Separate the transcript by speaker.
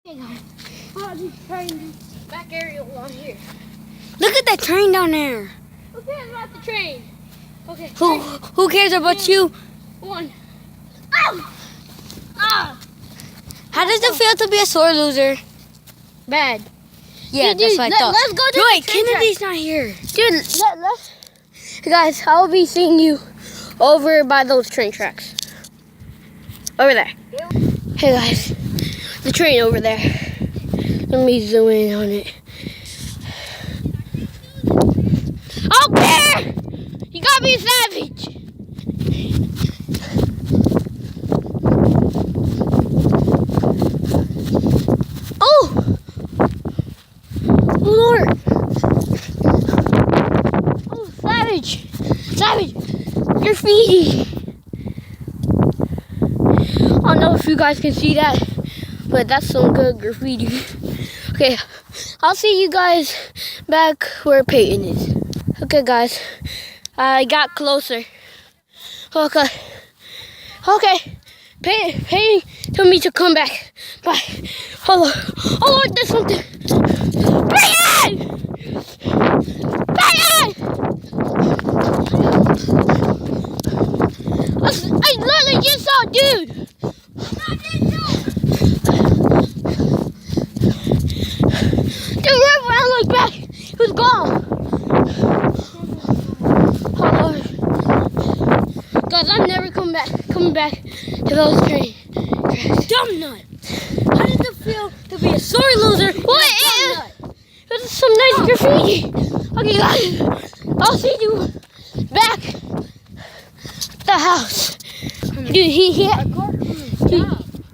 Speaker 1: Hey guys, this train back area along here.
Speaker 2: Look at that train down there.
Speaker 1: Who cares about the train? Okay.
Speaker 2: Who cares about you?
Speaker 1: One. Ow! Ah!
Speaker 2: How does it feel to be a sore loser?
Speaker 1: Bad.
Speaker 2: Yeah,
Speaker 1: Dude,
Speaker 2: that's what I thought.
Speaker 1: Let's go to
Speaker 2: Wait,
Speaker 1: the train
Speaker 2: Kennedy's not here.
Speaker 1: Dude, let's. Hey guys, I'll be seeing you over by those train tracks. Over there. Hey guys, the train over there. Let me zoom in on it. Up there! You gotta be savage! Oh! Oh Lord! Oh, savage! Savage! Graffiti! I don't know if you guys can see that, but that's some good graffiti. Okay, I'll see you guys back where Peyton is. Okay, guys, I got closer. Okay, Peyton told me to come back. Bye. Hold on. Oh Lord, there's something. Peyton! Peyton! I literally just saw a dude. Dude, right when I looked back, he was gone. Oh Lord. Guys, I'm never coming back to those trains.
Speaker 2: Dumb nut. How does it feel to be a sore loser?
Speaker 1: What? This is some nice graffiti. Okay, guys, I'll see you back at the house. Dude, he